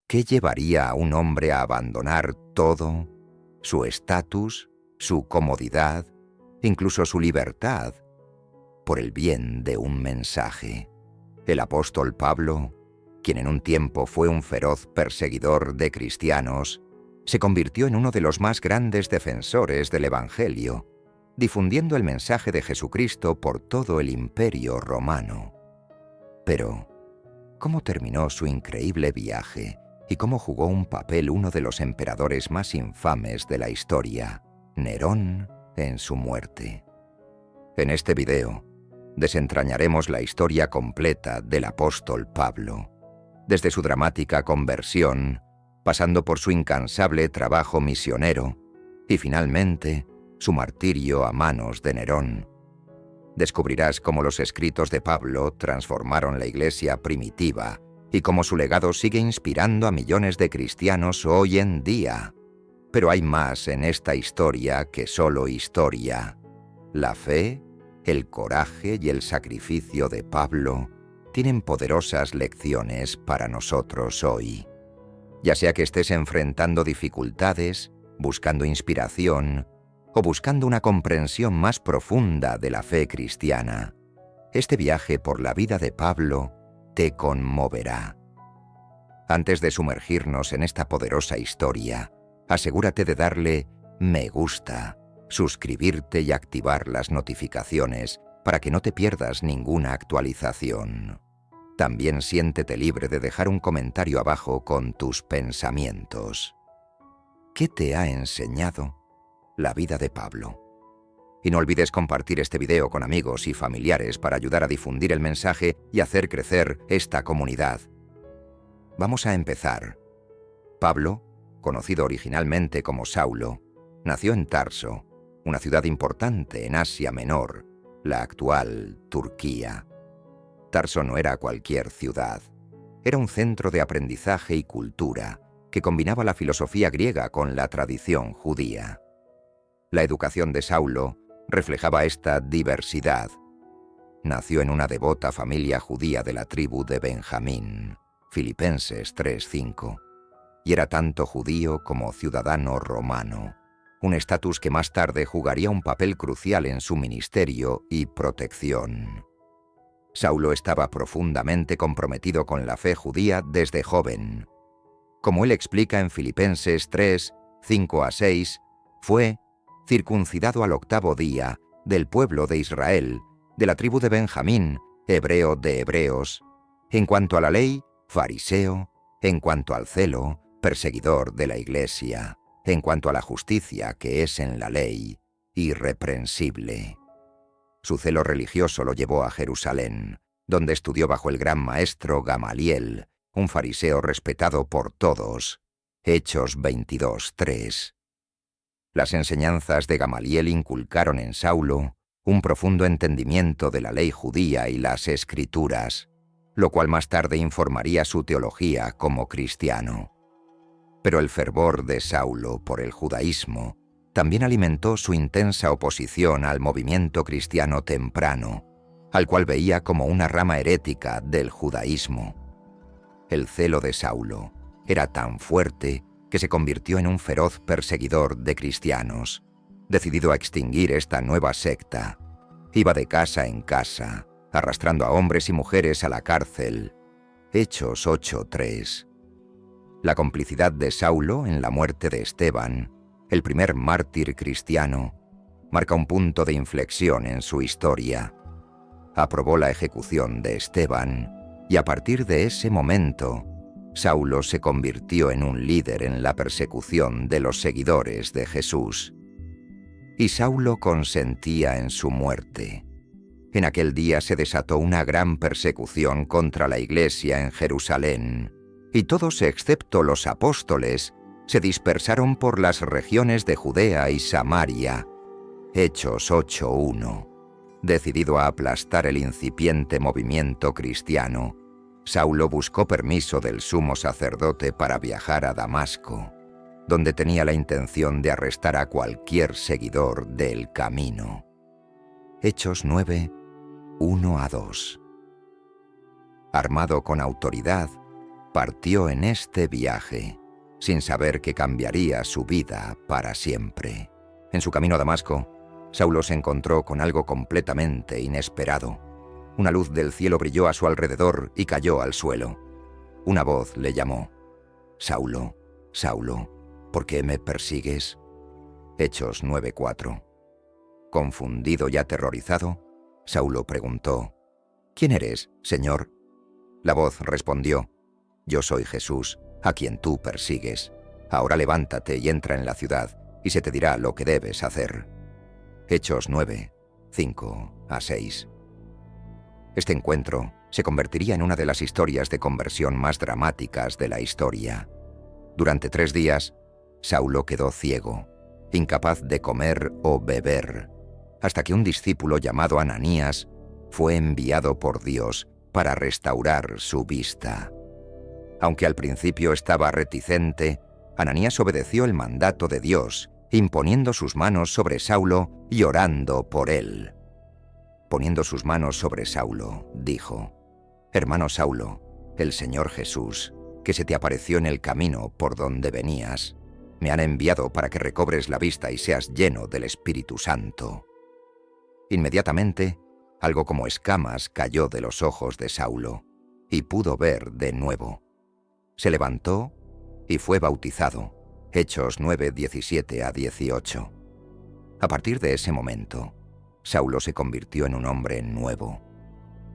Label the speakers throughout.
Speaker 1: ¿Qué llevaría a un hombre a abandonar todo, su estatus, su comodidad, incluso su libertad, por el bien de un mensaje? El apóstol Pablo, quien en un tiempo fue un feroz perseguidor de cristianos, se convirtió en uno de los más grandes defensores del Evangelio, difundiendo el mensaje de Jesucristo por todo el Imperio romano. Pero, ¿cómo terminó su increíble viaje y cómo jugó un papel uno de los emperadores más infames de la historia, Nerón, en su muerte? En este video, desentrañaremos la historia completa del apóstol Pablo, desde su dramática conversión, pasando por su incansable trabajo misionero y finalmente su martirio a manos de Nerón. Descubrirás cómo los escritos de Pablo transformaron la iglesia primitiva y cómo su legado sigue inspirando a millones de cristianos hoy en día. Pero hay más en esta historia que solo historia. La fe, el coraje y el sacrificio de Pablo tienen poderosas lecciones para nosotros hoy. Ya sea que estés enfrentando dificultades, buscando inspiración o buscando una comprensión más profunda de la fe cristiana, este viaje por la vida de Pablo te conmoverá. Antes de sumergirnos en esta poderosa historia, asegúrate de darle me gusta, suscribirte y activar las notificaciones para que no te pierdas ninguna actualización. También siéntete libre de dejar un comentario abajo con tus pensamientos. ¿Qué te ha enseñado la vida de Pablo? Y no olvides compartir este video con amigos y familiares para ayudar a difundir el mensaje y hacer crecer esta comunidad. Vamos a empezar. Pablo, conocido originalmente como Saulo, nació en Tarso, una ciudad importante en Asia Menor, la actual Turquía. Tarso no era cualquier ciudad. Era un centro de aprendizaje y cultura que combinaba la filosofía griega con la tradición judía. La educación de Saulo reflejaba esta diversidad. Nació en una devota familia judía de la tribu de Benjamín, Filipenses 3:5, y era tanto judío como ciudadano romano, un estatus que más tarde jugaría un papel crucial en su ministerio y protección. Saulo estaba profundamente comprometido con la fe judía desde joven. Como él explica en Filipenses 3:5-6, fue circuncidado al 8º día, del pueblo de Israel, de la tribu de Benjamín, hebreo de hebreos, en cuanto a la ley, fariseo, en cuanto al celo, perseguidor de la iglesia, en cuanto a la justicia que es en la ley, irreprensible. Su celo religioso lo llevó a Jerusalén, donde estudió bajo el gran maestro Gamaliel, un fariseo respetado por todos. Hechos 22:3. Las enseñanzas de Gamaliel inculcaron en Saulo un profundo entendimiento de la ley judía y las escrituras, lo cual más tarde informaría su teología como cristiano. Pero el fervor de Saulo por el judaísmo también alimentó su intensa oposición al movimiento cristiano temprano, al cual veía como una rama herética del judaísmo. El celo de Saulo era tan fuerte que se convirtió en un feroz perseguidor de cristianos, decidido a extinguir esta nueva secta. Iba de casa en casa, arrastrando a hombres y mujeres a la cárcel. Hechos 8:3. La complicidad de Saulo en la muerte de Esteban, el primer mártir cristiano, marca un punto de inflexión en su historia. Aprobó la ejecución de Esteban, y a partir de ese momento, Saulo se convirtió en un líder en la persecución de los seguidores de Jesús. Y Saulo consentía en su muerte. En aquel día se desató una gran persecución contra la iglesia en Jerusalén, y todos excepto los apóstoles se dispersaron por las regiones de Judea y Samaria. Hechos 8:1. Decidido a aplastar el incipiente movimiento cristiano, Saulo buscó permiso del sumo sacerdote para viajar a Damasco, donde tenía la intención de arrestar a cualquier seguidor del camino. Hechos 9:1-2. Armado con autoridad, partió en este viaje, sin saber que cambiaría su vida para siempre. En su camino a Damasco, Saulo se encontró con algo completamente inesperado. Una luz del cielo brilló a su alrededor y cayó al suelo. Una voz le llamó: «Saulo, Saulo, ¿por qué me persigues?». Hechos 9:4. Confundido y aterrorizado, Saulo preguntó: «¿Quién eres, Señor?». La voz respondió: «Yo soy Jesús, a quien tú persigues. Ahora levántate y entra en la ciudad, y se te dirá lo que debes hacer». Hechos 9:5-6. Este encuentro se convertiría en una de las historias de conversión más dramáticas de la historia. Durante 3 días, Saulo quedó ciego, incapaz de comer o beber, hasta que un discípulo llamado Ananías fue enviado por Dios para restaurar su vista. Aunque al principio estaba reticente, Ananías obedeció el mandato de Dios, imponiendo sus manos sobre Saulo y orando por él. Poniendo sus manos sobre Saulo, dijo: «Hermano Saulo, el Señor Jesús, que se te apareció en el camino por donde venías, me han enviado para que recobres la vista y seas lleno del Espíritu Santo». Inmediatamente, algo como escamas cayó de los ojos de Saulo, y pudo ver de nuevo. Se levantó y fue bautizado. Hechos 9:17-18. A partir de ese momento, Saulo se convirtió en un hombre nuevo.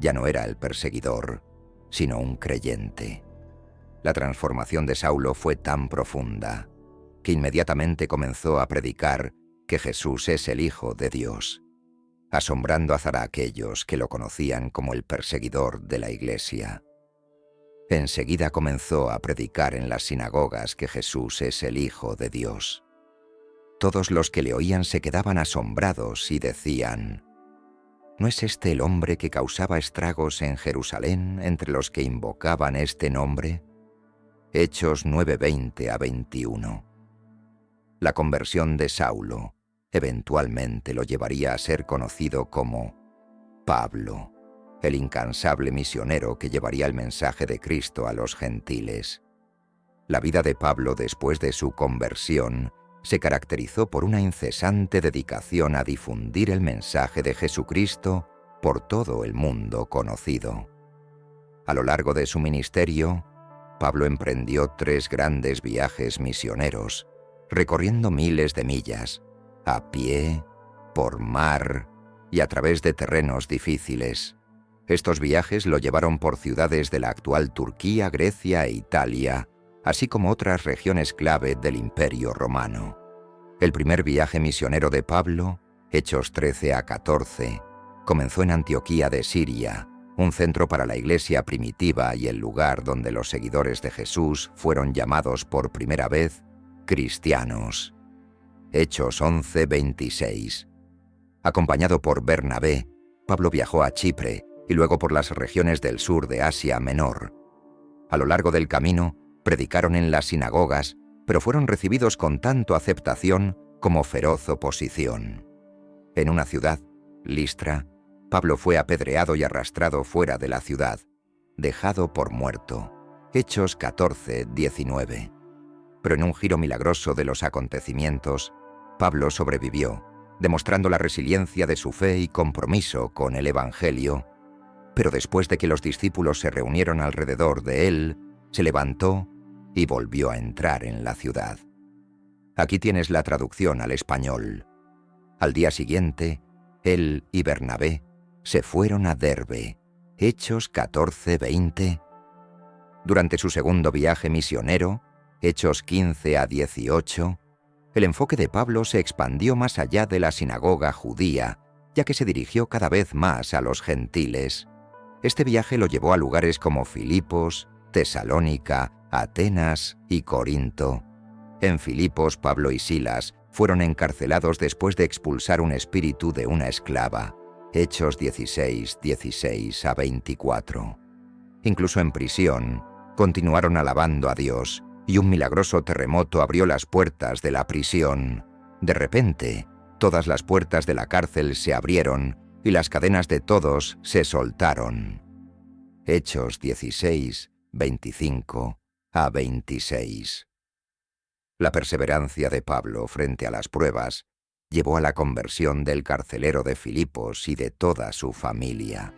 Speaker 1: Ya no era el perseguidor, sino un creyente. La transformación de Saulo fue tan profunda que inmediatamente comenzó a predicar que Jesús es el Hijo de Dios, asombrando a aquellos que lo conocían como el perseguidor de la Iglesia. Enseguida comenzó a predicar en las sinagogas que Jesús es el Hijo de Dios. Todos los que le oían se quedaban asombrados y decían: ¿no es este el hombre que causaba estragos en Jerusalén entre los que invocaban este nombre? Hechos 9:20-21. La conversión de Saulo eventualmente lo llevaría a ser conocido como Pablo, el incansable misionero que llevaría el mensaje de Cristo a los gentiles. La vida de Pablo después de su conversión se caracterizó por una incesante dedicación a difundir el mensaje de Jesucristo por todo el mundo conocido. A lo largo de su ministerio, Pablo emprendió 3 grandes viajes misioneros, recorriendo miles de millas, a pie, por mar y a través de terrenos difíciles. Estos viajes lo llevaron por ciudades de la actual Turquía, Grecia e Italia, así como otras regiones clave del Imperio Romano. El primer viaje misionero de Pablo, Hechos 13-14, comenzó en Antioquía de Siria, un centro para la iglesia primitiva y el lugar donde los seguidores de Jesús fueron llamados por primera vez cristianos. Hechos 11:26. Acompañado por Bernabé, Pablo viajó a Chipre y luego por las regiones del sur de Asia Menor. A lo largo del camino, predicaron en las sinagogas, pero fueron recibidos con tanto aceptación como feroz oposición. En una ciudad, Listra, Pablo fue apedreado y arrastrado fuera de la ciudad, dejado por muerto. Hechos 14:19. Pero en un giro milagroso de los acontecimientos, Pablo sobrevivió, demostrando la resiliencia de su fe y compromiso con el Evangelio. Pero después de que los discípulos se reunieron alrededor de él, se levantó y volvió a entrar en la ciudad. Aquí tienes la traducción al español. Al día siguiente, él y Bernabé se fueron a Derbe. Hechos 14:20. Durante su segundo viaje misionero, Hechos 15-18, el enfoque de Pablo se expandió más allá de la sinagoga judía, ya que se dirigió cada vez más a los gentiles. Este viaje lo llevó a lugares como Filipos, Tesalónica, Atenas y Corinto. En Filipos, Pablo y Silas fueron encarcelados después de expulsar un espíritu de una esclava. Hechos 16:16-24. Incluso en prisión, continuaron alabando a Dios, y un milagroso terremoto abrió las puertas de la prisión. De repente, todas las puertas de la cárcel se abrieron y las cadenas de todos se soltaron. Hechos 16, 25 a 26. La perseverancia de Pablo frente a las pruebas llevó a la conversión del carcelero de Filipos y de toda su familia.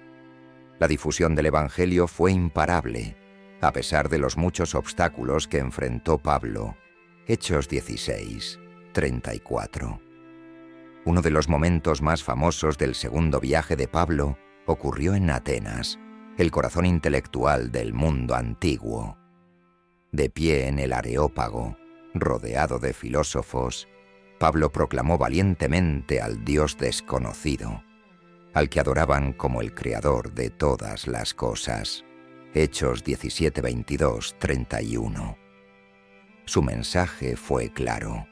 Speaker 1: La difusión del Evangelio fue imparable, a pesar de los muchos obstáculos que enfrentó Pablo. Hechos 16, 34. Uno de los momentos más famosos del segundo viaje de Pablo ocurrió en Atenas, el corazón intelectual del mundo antiguo. De pie en el Areópago, rodeado de filósofos, Pablo proclamó valientemente al Dios desconocido, al que adoraban como el creador de todas las cosas. Hechos 17, 22, 31. Su mensaje fue claro.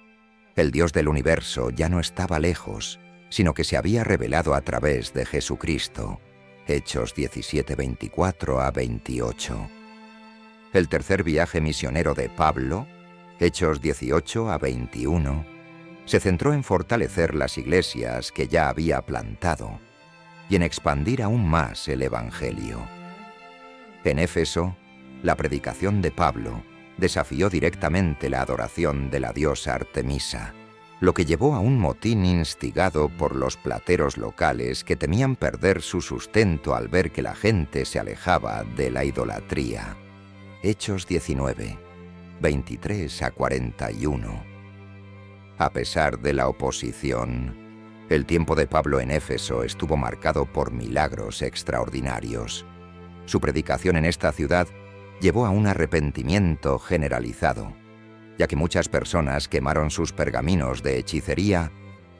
Speaker 1: El Dios del universo ya no estaba lejos, sino que se había revelado a través de Jesucristo. Hechos 17, 24 a 28. El tercer viaje misionero de Pablo, Hechos 18 a 21, se centró en fortalecer las iglesias que ya había plantado y en expandir aún más el Evangelio. En Éfeso, la predicación de Pablo desafió directamente la adoración de la diosa Artemisa, lo que llevó a un motín instigado por los plateros locales que temían perder su sustento al ver que la gente se alejaba de la idolatría. Hechos 19, 23 a 41. A pesar de la oposición, el tiempo de Pablo en Éfeso estuvo marcado por milagros extraordinarios. Su predicación en esta ciudad llevó a un arrepentimiento generalizado, ya que muchas personas quemaron sus pergaminos de hechicería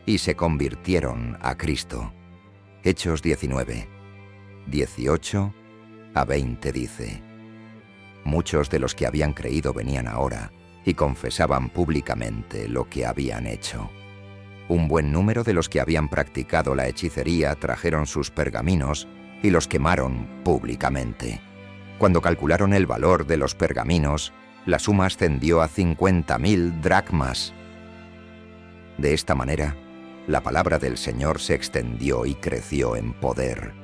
Speaker 1: y se convirtieron a Cristo. Hechos 19, 18 a 20 dice: Muchos de los que habían creído venían ahora y confesaban públicamente lo que habían hecho. Un buen número de los que habían practicado la hechicería trajeron sus pergaminos y los quemaron públicamente. Cuando calcularon el valor de los pergaminos, la suma ascendió a 50.000 dracmas. De esta manera, la palabra del Señor se extendió y creció en poder.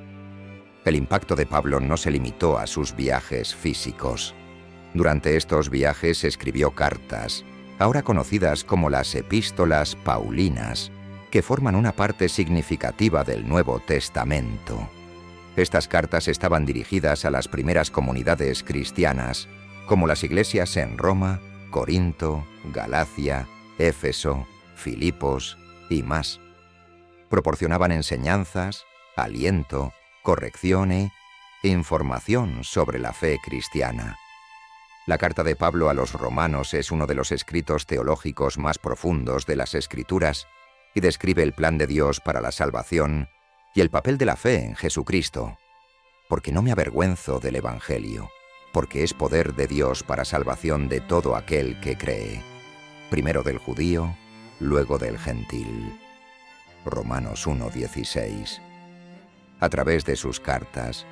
Speaker 1: El impacto de Pablo no se limitó a sus viajes físicos. Durante estos viajes escribió cartas, ahora conocidas como las epístolas paulinas, que forman una parte significativa del Nuevo Testamento. Estas cartas estaban dirigidas a las primeras comunidades cristianas, como las iglesias en Roma, Corinto, Galacia, Éfeso, Filipos y más. Proporcionaban enseñanzas, aliento, corrección e información sobre la fe cristiana. La carta de Pablo a los romanos es uno de los escritos teológicos más profundos de las Escrituras y describe el plan de Dios para la salvación y el papel de la fe en Jesucristo. Porque no me avergüenzo del Evangelio, porque es poder de Dios para salvación de todo aquel que cree, primero del judío, luego del gentil. Romanos 1:16. A través de sus cartas,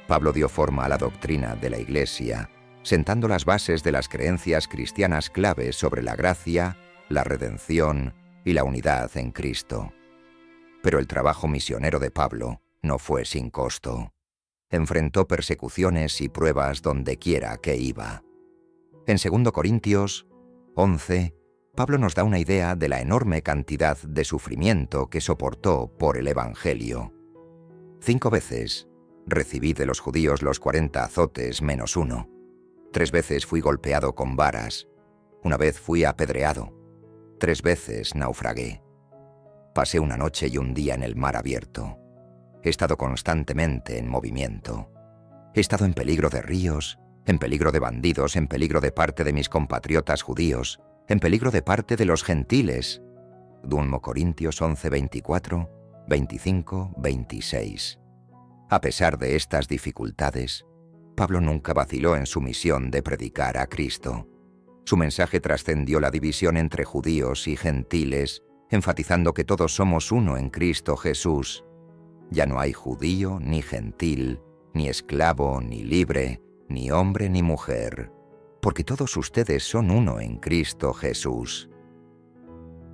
Speaker 1: Pablo dio forma a la doctrina de la Iglesia, sentando las bases de las creencias cristianas clave sobre la gracia, la redención y la unidad en Cristo. Pero el trabajo misionero de Pablo no fue sin costo. Enfrentó persecuciones y pruebas donde quiera que iba. En 2 Corintios 11, Pablo nos da una idea de la enorme cantidad de sufrimiento que soportó por el Evangelio. 5 veces recibí de los judíos los 40 azotes menos uno. 3 veces fui golpeado con varas. 1 vez fui apedreado. 3 veces naufragué. Pasé una noche y un día en el mar abierto. He estado constantemente en movimiento. He estado en peligro de ríos, en peligro de bandidos, en peligro de parte de mis compatriotas judíos, en peligro de parte de los gentiles. 1 Corintios 11, 24, 25, 26. A pesar de estas dificultades, Pablo nunca vaciló en su misión de predicar a Cristo. Su mensaje trascendió la división entre judíos y gentiles, enfatizando que todos somos uno en Cristo Jesús. Ya no hay judío ni gentil, ni esclavo ni libre, ni hombre ni mujer, porque todos ustedes son uno en Cristo Jesús.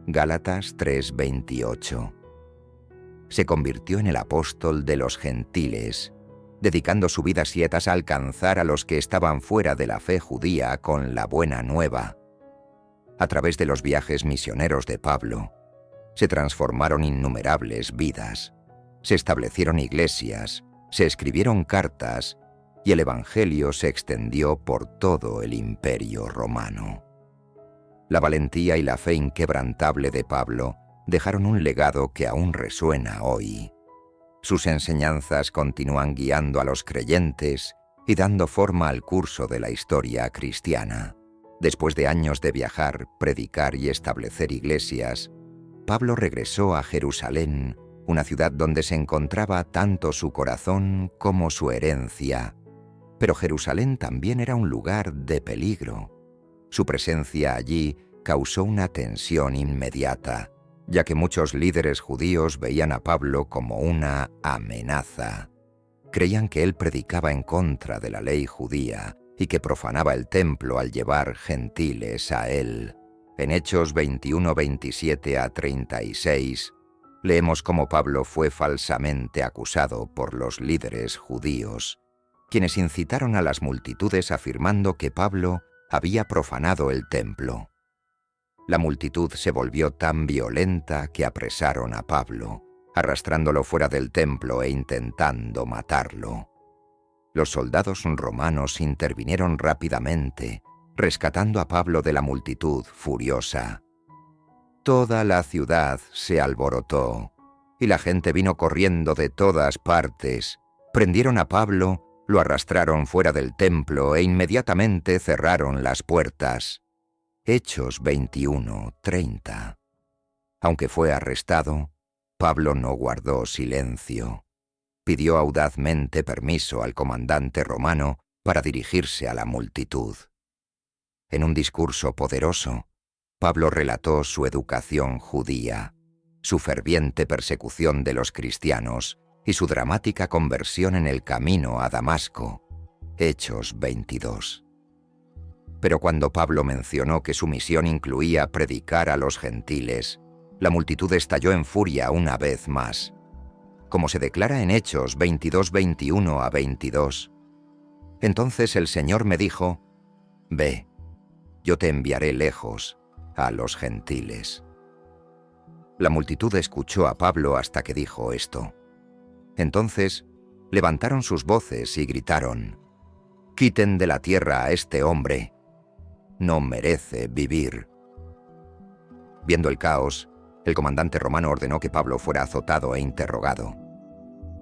Speaker 1: Gálatas 3:28. Se convirtió en el apóstol de los gentiles dedicando su vida sietas a alcanzar a los que estaban fuera de la fe judía con la buena nueva. A través de los viajes misioneros de Pablo, se transformaron innumerables vidas, se establecieron iglesias, se escribieron cartas y el Evangelio se extendió por todo el Imperio Romano. La valentía y la fe inquebrantable de Pablo dejaron un legado que aún resuena hoy. Sus enseñanzas continúan guiando a los creyentes y dando forma al curso de la historia cristiana. Después de años de viajar, predicar y establecer iglesias, Pablo regresó a Jerusalén, una ciudad donde se encontraba tanto su corazón como su herencia. Pero Jerusalén también era un lugar de peligro. Su presencia allí causó una tensión inmediata, ya que muchos líderes judíos veían a Pablo como una amenaza. Creían que él predicaba en contra de la ley judía y que profanaba el templo al llevar gentiles a él. En Hechos 21, 27 a 36, leemos cómo Pablo fue falsamente acusado por los líderes judíos, quienes incitaron a las multitudes afirmando que Pablo había profanado el templo. La multitud se volvió tan violenta que apresaron a Pablo, arrastrándolo fuera del templo e intentando matarlo. Los soldados romanos intervinieron rápidamente, rescatando a Pablo de la multitud furiosa. Toda la ciudad se alborotó, y la gente vino corriendo de todas partes. Prendieron a Pablo, lo arrastraron fuera del templo e inmediatamente cerraron las puertas. Hechos 21, 30. Aunque fue arrestado, Pablo no guardó silencio. Pidió audazmente permiso al comandante romano para dirigirse a la multitud. En un discurso poderoso, Pablo relató su educación judía, su ferviente persecución de los cristianos y su dramática conversión en el camino a Damasco. Hechos 22. Pero cuando Pablo mencionó que su misión incluía predicar a los gentiles, la multitud estalló en furia una vez más. Como se declara en Hechos 22, 21 a 22. Entonces el Señor me dijo: «Ve, yo te enviaré lejos, a los gentiles». La multitud escuchó a Pablo hasta que dijo esto. Entonces levantaron sus voces y gritaron: «Quiten de la tierra a este hombre. No merece vivir». Viendo el caos, el comandante romano ordenó que Pablo fuera azotado e interrogado.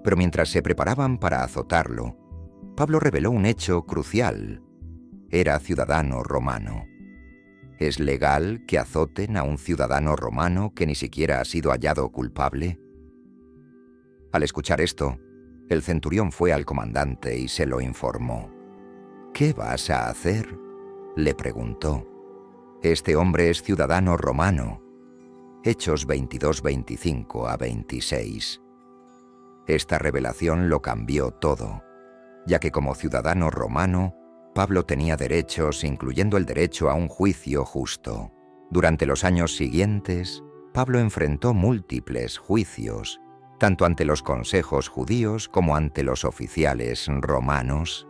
Speaker 1: Pero mientras se preparaban para azotarlo, Pablo reveló un hecho crucial. Era ciudadano romano. ¿Es legal que azoten a un ciudadano romano que ni siquiera ha sido hallado culpable? Al escuchar esto, el centurión fue al comandante y se lo informó. «¿Qué vas a hacer?», le preguntó. «Este hombre es ciudadano romano». Hechos 22, 25 a 26. Esta revelación lo cambió todo, ya que como ciudadano romano, Pablo tenía derechos, incluyendo el derecho a un juicio justo. Durante los años siguientes, Pablo enfrentó múltiples juicios, tanto ante los consejos judíos como ante los oficiales romanos.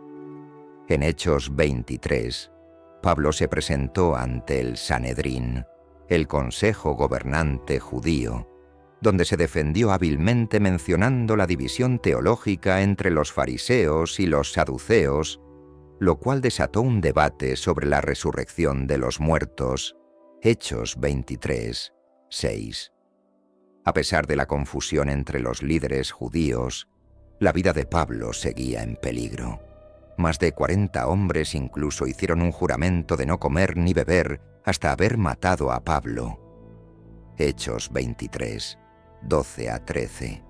Speaker 1: En Hechos 23, Pablo se presentó ante el Sanedrín, el consejo gobernante judío, donde se defendió hábilmente mencionando la división teológica entre los fariseos y los saduceos, lo cual desató un debate sobre la resurrección de los muertos. Hechos 23, 6. A pesar de la confusión entre los líderes judíos, la vida de Pablo seguía en peligro. Más de 40 hombres incluso hicieron un juramento de no comer ni beber hasta haber matado a Pablo. Hechos 23, 12 a 13.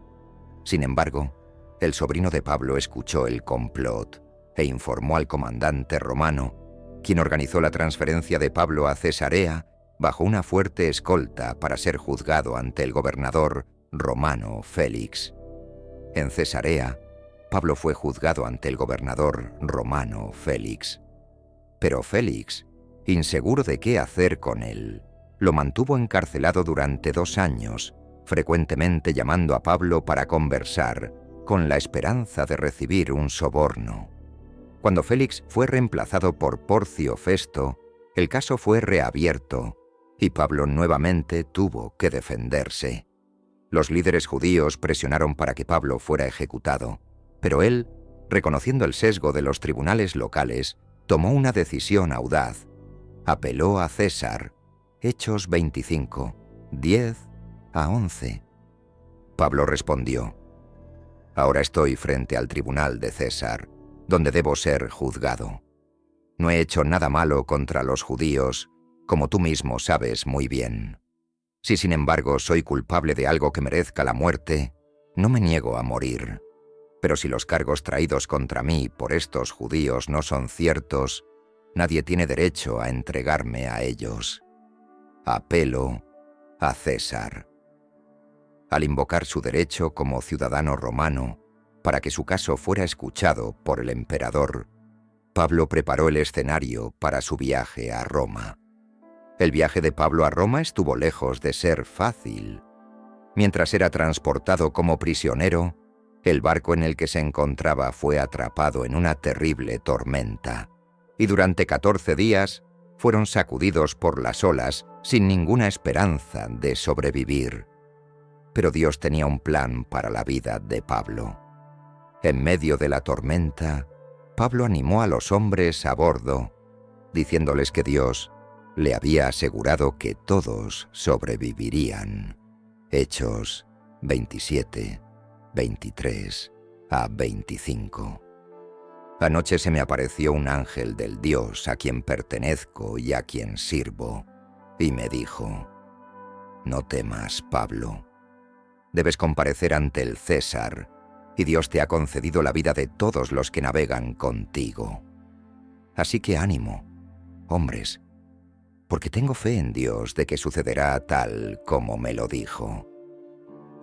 Speaker 1: Sin embargo, el sobrino de Pablo escuchó el complot e informó al comandante romano, quien organizó la transferencia de Pablo a Cesarea bajo una fuerte escolta para ser juzgado ante el gobernador romano Félix. En Cesarea, Pablo fue juzgado ante el gobernador romano Félix. Pero Félix, inseguro de qué hacer con él, lo mantuvo encarcelado durante 2 años, frecuentemente llamando a Pablo para conversar, con la esperanza de recibir un soborno. Cuando Félix fue reemplazado por Porcio Festo, el caso fue reabierto y Pablo nuevamente tuvo que defenderse. Los líderes judíos presionaron para que Pablo fuera ejecutado, pero él, reconociendo el sesgo de los tribunales locales, tomó una decisión audaz. Apeló a César. Hechos 25, 10-11. Pablo respondió: «Ahora estoy frente al tribunal de César, donde debo ser juzgado. No he hecho nada malo contra los judíos, como tú mismo sabes muy bien. Si sin embargo soy culpable de algo que merezca la muerte, no me niego a morir. Pero si los cargos traídos contra mí por estos judíos no son ciertos, nadie tiene derecho a entregarme a ellos. Apelo a César». Al invocar su derecho como ciudadano romano para que su caso fuera escuchado por el emperador, Pablo preparó el escenario para su viaje a Roma. El viaje de Pablo a Roma estuvo lejos de ser fácil. Mientras era transportado como prisionero, el barco en el que se encontraba fue atrapado en una terrible tormenta, y durante 14 días fueron sacudidos por las olas sin ninguna esperanza de sobrevivir. Pero Dios tenía un plan para la vida de Pablo. En medio de la tormenta, Pablo animó a los hombres a bordo, diciéndoles que Dios le había asegurado que todos sobrevivirían. Hechos 27, 23-25. Anoche se me apareció un ángel del Dios a quien pertenezco y a quien sirvo, y me dijo: «No temas, Pablo. Debes comparecer ante el César, y Dios te ha concedido la vida de todos los que navegan contigo. Así que ánimo, hombres, porque tengo fe en Dios de que sucederá tal como me lo dijo».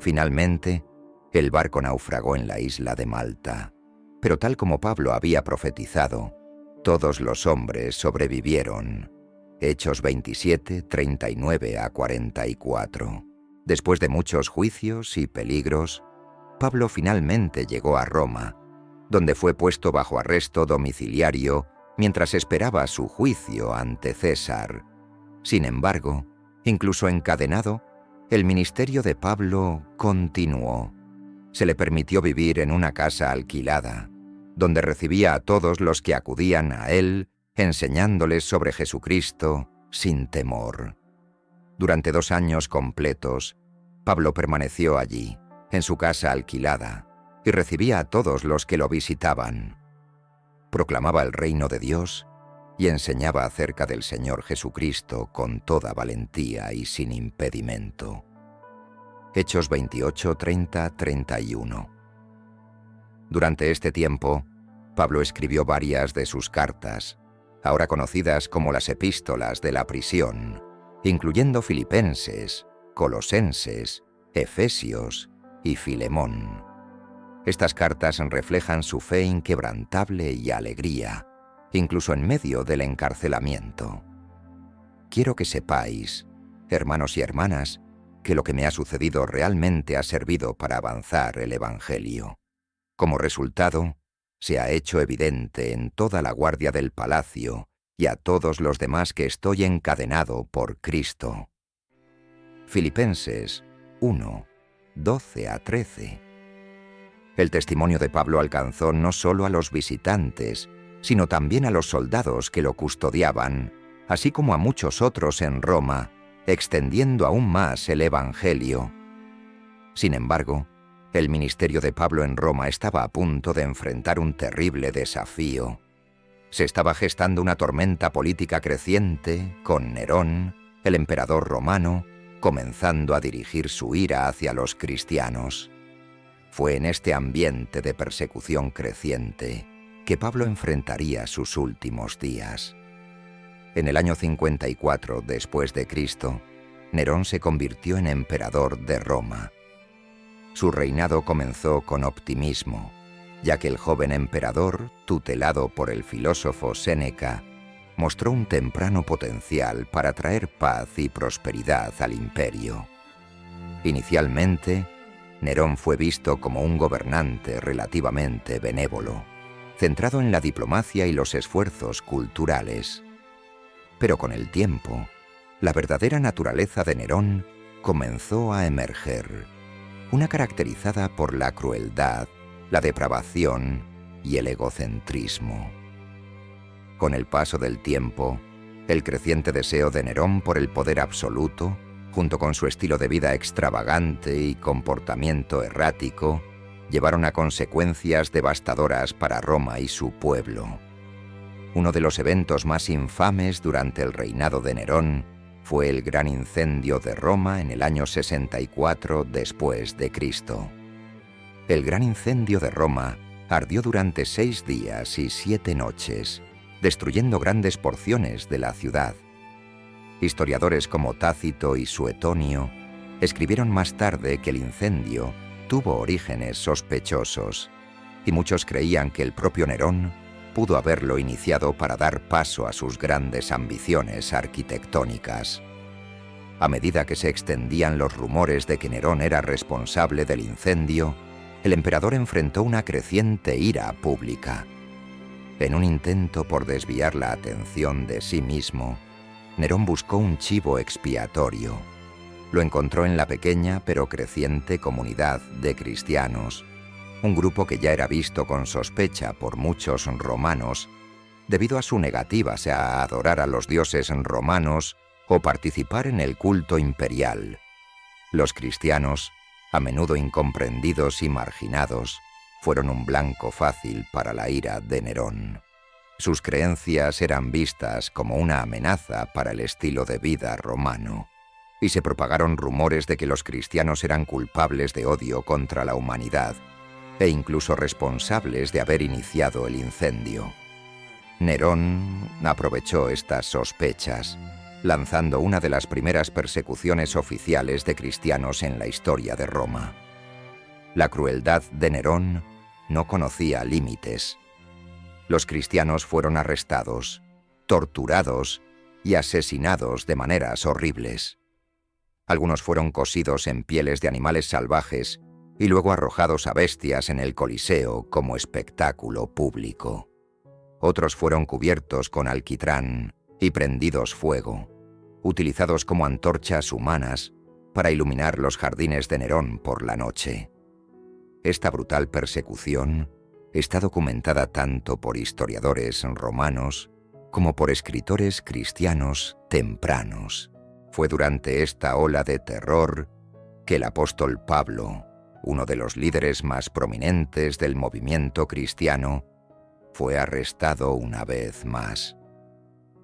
Speaker 1: Finalmente, el barco naufragó en la isla de Malta, pero tal como Pablo había profetizado, todos los hombres sobrevivieron. Hechos 27, 39-44. Después de muchos juicios y peligros, Pablo finalmente llegó a Roma, donde fue puesto bajo arresto domiciliario mientras esperaba su juicio ante César. Sin embargo, incluso encadenado, el ministerio de Pablo continuó. Se le permitió vivir en una casa alquilada, donde recibía a todos los que acudían a él, enseñándoles sobre Jesucristo sin temor. Durante 2 años completos, Pablo permaneció allí, en su casa alquilada, y recibía a todos los que lo visitaban. Proclamaba el reino de Dios y enseñaba acerca del Señor Jesucristo con toda valentía y sin impedimento. Hechos 28, 30-31. Durante este tiempo, Pablo escribió varias de sus cartas, ahora conocidas como las epístolas de la prisión, incluyendo Filipenses, Colosenses, Efesios y Filemón. Estas cartas reflejan su fe inquebrantable y alegría, incluso en medio del encarcelamiento. Quiero que sepáis, hermanos y hermanas, que lo que me ha sucedido realmente ha servido para avanzar el Evangelio. Como resultado, se ha hecho evidente en toda la guardia del palacio y a todos los demás que estoy encadenado por Cristo. Filipenses 1, 12-13. El testimonio de Pablo alcanzó no solo a los visitantes, sino también a los soldados que lo custodiaban, así como a muchos otros en Roma, extendiendo aún más el Evangelio. Sin embargo, el ministerio de Pablo en Roma estaba a punto de enfrentar un terrible desafío. Se estaba gestando una tormenta política creciente, con Nerón, el emperador romano, comenzando a dirigir su ira hacia los cristianos. Fue en este ambiente de persecución creciente que Pablo enfrentaría sus últimos días. En el año 54 después de Cristo, Nerón se convirtió en emperador de Roma. Su reinado comenzó con optimismo, ya que el joven emperador, tutelado por el filósofo Séneca, mostró un temprano potencial para traer paz y prosperidad al imperio. Inicialmente, Nerón fue visto como un gobernante relativamente benévolo, centrado en la diplomacia y los esfuerzos culturales. Pero con el tiempo, la verdadera naturaleza de Nerón comenzó a emerger, una caracterizada por la crueldad, la depravación y el egocentrismo. Con el paso del tiempo, el creciente deseo de Nerón por el poder absoluto, junto con su estilo de vida extravagante y comportamiento errático, llevaron a consecuencias devastadoras para Roma y su pueblo. Uno de los eventos más infames durante el reinado de Nerón fue el gran incendio de Roma en el año 64 después de Cristo. El gran incendio de Roma ardió durante 6 días y 7 noches, destruyendo grandes porciones de la ciudad. Historiadores como Tácito y Suetonio escribieron más tarde que el incendio tuvo orígenes sospechosos, y muchos creían que el propio Nerón pudo haberlo iniciado para dar paso a sus grandes ambiciones arquitectónicas. A medida que se extendían los rumores de que Nerón era responsable del incendio, el emperador enfrentó una creciente ira pública. En un intento por desviar la atención de sí mismo, Nerón buscó un chivo expiatorio. Lo encontró en la pequeña pero creciente comunidad de cristianos, un grupo que ya era visto con sospecha por muchos romanos debido a su negativa a adorar a los dioses romanos o participar en el culto imperial. Los cristianos, a menudo incomprendidos y marginados, fueron un blanco fácil para la ira de Nerón. Sus creencias eran vistas como una amenaza para el estilo de vida romano, y se propagaron rumores de que los cristianos eran culpables de odio contra la humanidad e incluso responsables de haber iniciado el incendio. Nerón aprovechó estas sospechas, lanzando una de las primeras persecuciones oficiales de cristianos en la historia de Roma. La crueldad de Nerón no conocía límites. Los cristianos fueron arrestados, torturados y asesinados de maneras horribles. Algunos fueron cosidos en pieles de animales salvajes y luego arrojados a bestias en el Coliseo como espectáculo público. Otros fueron cubiertos con alquitrán y prendidos fuego, utilizados como antorchas humanas para iluminar los jardines de Nerón por la noche. Esta brutal persecución está documentada tanto por historiadores romanos como por escritores cristianos tempranos. Fue durante esta ola de terror que el apóstol Pablo, uno de los líderes más prominentes del movimiento cristiano, fue arrestado una vez más.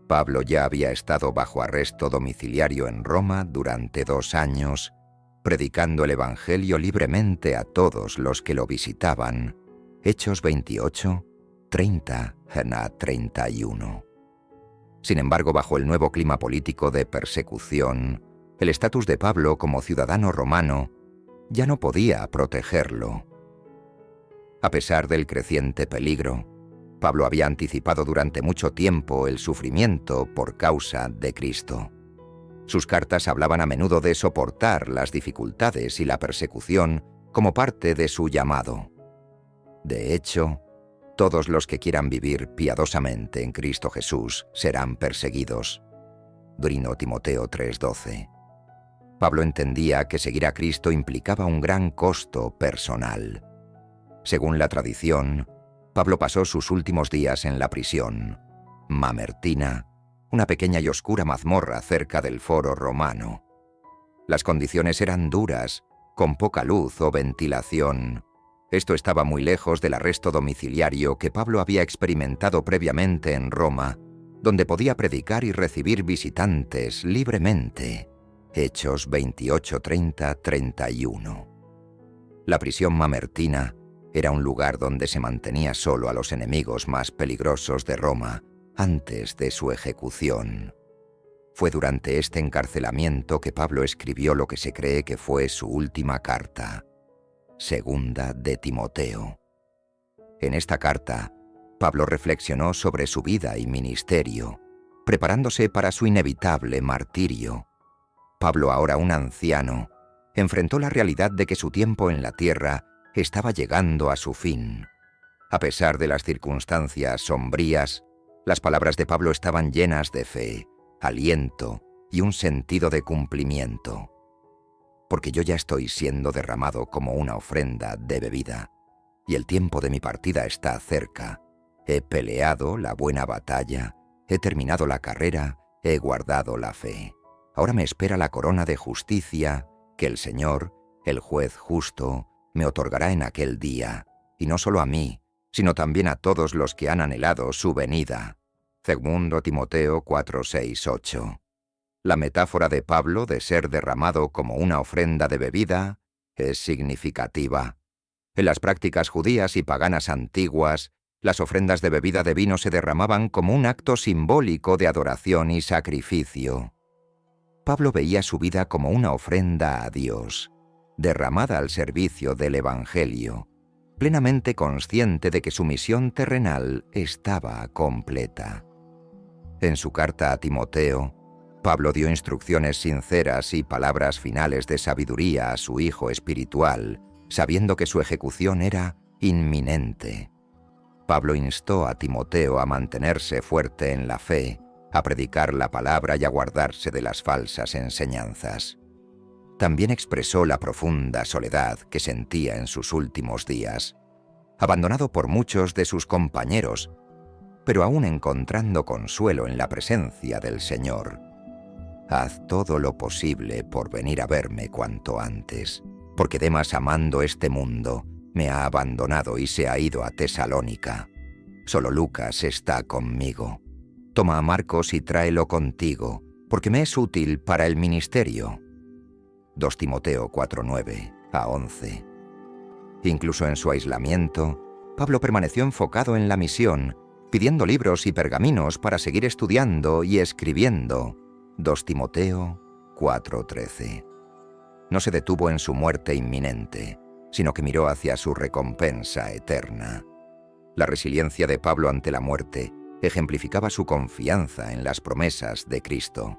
Speaker 1: Pablo ya había estado bajo arresto domiciliario en Roma durante 2 años, predicando el Evangelio libremente a todos los que lo visitaban. Hechos 28, 30 a 31. Sin embargo, bajo el nuevo clima político de persecución, el estatus de Pablo como ciudadano romano ya no podía protegerlo. A pesar del creciente peligro, Pablo había anticipado durante mucho tiempo el sufrimiento por causa de Cristo. Sus cartas hablaban a menudo de soportar las dificultades y la persecución como parte de su llamado. De hecho, todos los que quieran vivir piadosamente en Cristo Jesús serán perseguidos. 1 Timoteo 3:12. Pablo entendía que seguir a Cristo implicaba un gran costo personal. Según la tradición, Pablo pasó sus últimos días en la prisión Mamertina, una pequeña y oscura mazmorra cerca del foro romano. Las condiciones eran duras, con poca luz o ventilación. Esto estaba muy lejos del arresto domiciliario que Pablo había experimentado previamente en Roma, donde podía predicar y recibir visitantes libremente. Hechos 28, 30, 31. La prisión mamertina era un lugar donde se mantenía solo a los enemigos más peligrosos de Roma antes de su ejecución. Fue durante este encarcelamiento que Pablo escribió lo que se cree que fue su última carta, Segunda de Timoteo. En esta carta, Pablo reflexionó sobre su vida y ministerio, preparándose para su inevitable martirio. Pablo, ahora un anciano, enfrentó la realidad de que su tiempo en la tierra estaba llegando a su fin. A pesar de las circunstancias sombrías, las palabras de Pablo estaban llenas de fe, aliento y un sentido de cumplimiento. Porque yo ya estoy siendo derramado como una ofrenda de bebida, y el tiempo de mi partida está cerca. He peleado la buena batalla, he terminado la carrera, he guardado la fe. Ahora me espera la corona de justicia que el Señor, el juez justo, me otorgará en aquel día, y no solo a mí, sino también a todos los que han anhelado su venida. 2 Timoteo 4, 6, 8. La metáfora de Pablo de ser derramado como una ofrenda de bebida es significativa. En las prácticas judías y paganas antiguas, las ofrendas de bebida de vino se derramaban como un acto simbólico de adoración y sacrificio. Pablo veía su vida como una ofrenda a Dios, derramada al servicio del Evangelio, plenamente consciente de que su misión terrenal estaba completa. En su carta a Timoteo, Pablo dio instrucciones sinceras y palabras finales de sabiduría a su hijo espiritual, sabiendo que su ejecución era inminente. Pablo instó a Timoteo a mantenerse fuerte en la fe, a predicar la palabra y a guardarse de las falsas enseñanzas. También expresó la profunda soledad que sentía en sus últimos días, abandonado por muchos de sus compañeros, pero aún encontrando consuelo en la presencia del Señor. Haz todo lo posible por venir a verme cuanto antes, porque Demas, amando este mundo, me ha abandonado y se ha ido a Tesalónica. Solo Lucas está conmigo. Toma a Marcos y tráelo contigo, porque me es útil para el ministerio. 2 Timoteo 4, 9 a 11. Incluso en su aislamiento, Pablo permaneció enfocado en la misión, pidiendo libros y pergaminos para seguir estudiando y escribiendo. 2 Timoteo 4:13. No se detuvo en su muerte inminente, sino que miró hacia su recompensa eterna. La resiliencia de Pablo ante la muerte ejemplificaba su confianza en las promesas de Cristo.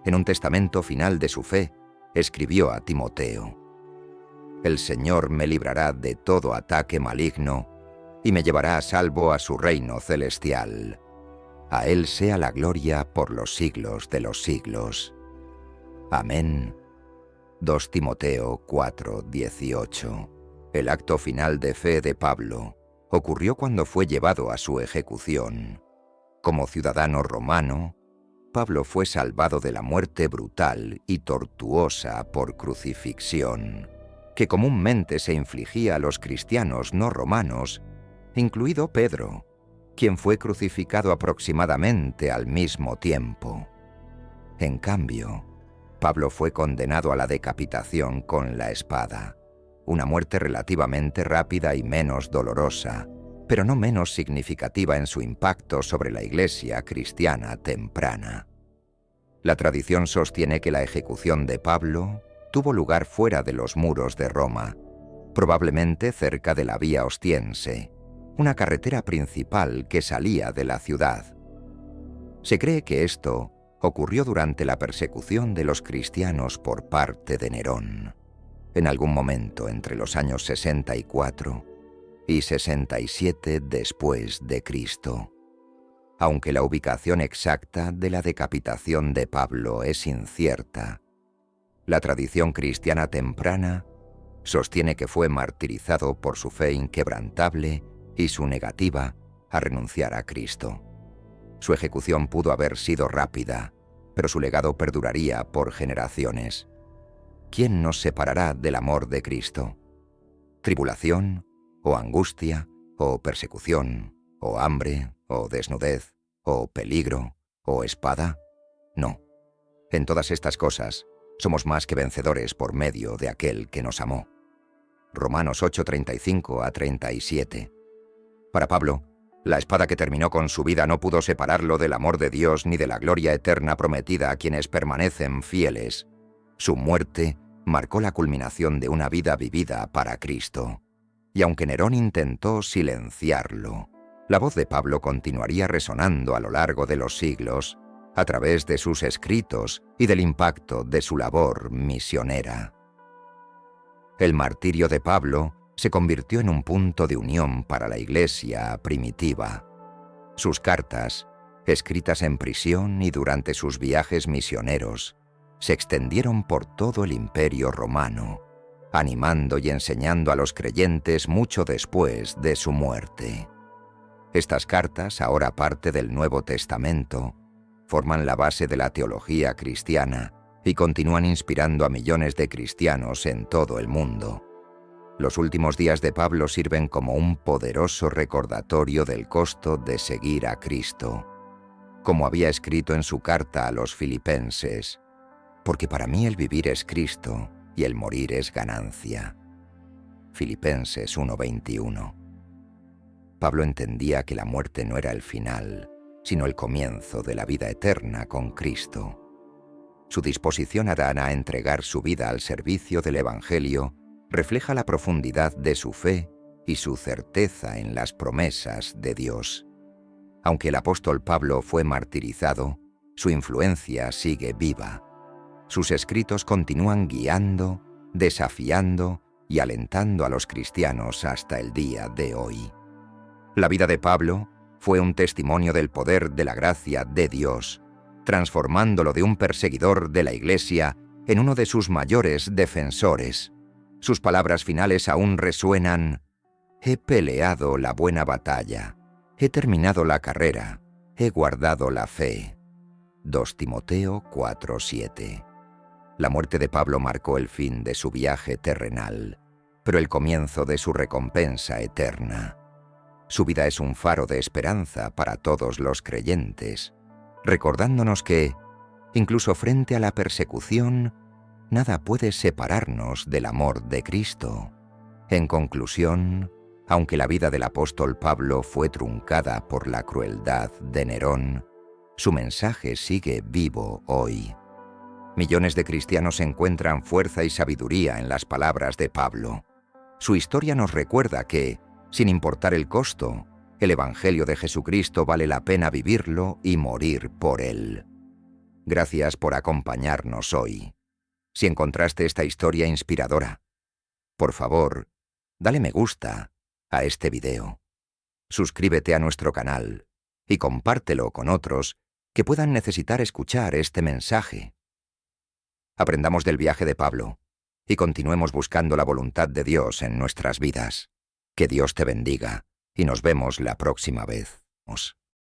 Speaker 1: En un testamento final de su fe, escribió a Timoteo: «El Señor me librará de todo ataque maligno y me llevará a salvo a su reino celestial. A Él sea la gloria por los siglos de los siglos. Amén». 2 Timoteo 4, 18. El acto final de fe de Pablo ocurrió cuando fue llevado a su ejecución. Como ciudadano romano, Pablo fue salvado de la muerte brutal y tortuosa por crucifixión, que comúnmente se infligía a los cristianos no romanos, incluido Pedro, quien fue crucificado aproximadamente al mismo tiempo. En cambio, Pablo fue condenado a la decapitación con la espada, una muerte relativamente rápida y menos dolorosa, pero no menos significativa en su impacto sobre la Iglesia cristiana temprana. La tradición sostiene que la ejecución de Pablo tuvo lugar fuera de los muros de Roma, probablemente cerca de la Vía Ostiense, una carretera principal que salía de la ciudad. Se cree que esto ocurrió durante la persecución de los cristianos por parte de Nerón, en algún momento entre los años 64 y 67 después de Cristo. Aunque la ubicación exacta de la decapitación de Pablo es incierta, la tradición cristiana temprana sostiene que fue martirizado por su fe inquebrantable y su negativa a renunciar a Cristo. Su ejecución pudo haber sido rápida, pero su legado perduraría por generaciones. ¿Quién nos separará del amor de Cristo? ¿Tribulación, o angustia, o persecución, o hambre, o desnudez, o peligro, o espada? No. En todas estas cosas, somos más que vencedores por medio de aquel que nos amó. Romanos 8, 35 a 37. Para Pablo, la espada que terminó con su vida no pudo separarlo del amor de Dios ni de la gloria eterna prometida a quienes permanecen fieles. Su muerte marcó la culminación de una vida vivida para Cristo. Y aunque Nerón intentó silenciarlo, la voz de Pablo continuaría resonando a lo largo de los siglos, a través de sus escritos y del impacto de su labor misionera. El martirio de Pablo se convirtió en un punto de unión para la Iglesia primitiva. Sus cartas, escritas en prisión y durante sus viajes misioneros, se extendieron por todo el Imperio Romano, animando y enseñando a los creyentes mucho después de su muerte. Estas cartas, ahora parte del Nuevo Testamento, forman la base de la teología cristiana y continúan inspirando a millones de cristianos en todo el mundo. Los últimos días de Pablo sirven como un poderoso recordatorio del costo de seguir a Cristo. Como había escrito en su carta a los filipenses, porque para mí el vivir es Cristo y el morir es ganancia. Filipenses 1:21. Pablo entendía que la muerte no era el final, sino el comienzo de la vida eterna con Cristo. Su disposición a entregar su vida al servicio del Evangelio refleja la profundidad de su fe y su certeza en las promesas de Dios. Aunque el apóstol Pablo fue martirizado, su influencia sigue viva. Sus escritos continúan guiando, desafiando y alentando a los cristianos hasta el día de hoy. La vida de Pablo fue un testimonio del poder de la gracia de Dios, transformándolo de un perseguidor de la Iglesia en uno de sus mayores defensores. Sus palabras finales aún resuenan: «He peleado la buena batalla, he terminado la carrera, he guardado la fe». 2 Timoteo 4:7. La muerte de Pablo marcó el fin de su viaje terrenal, pero el comienzo de su recompensa eterna. Su vida es un faro de esperanza para todos los creyentes, recordándonos que, incluso frente a la persecución, nada puede separarnos del amor de Cristo. En conclusión, aunque la vida del apóstol Pablo fue truncada por la crueldad de Nerón, su mensaje sigue vivo hoy. Millones de cristianos encuentran fuerza y sabiduría en las palabras de Pablo. Su historia nos recuerda que, sin importar el costo, el Evangelio de Jesucristo vale la pena vivirlo y morir por él. Gracias por acompañarnos hoy. Si encontraste esta historia inspiradora, por favor, dale me gusta a este video. Suscríbete a nuestro canal y compártelo con otros que puedan necesitar escuchar este mensaje. Aprendamos del viaje de Pablo y continuemos buscando la voluntad de Dios en nuestras vidas. Que Dios te bendiga y nos vemos la próxima vez.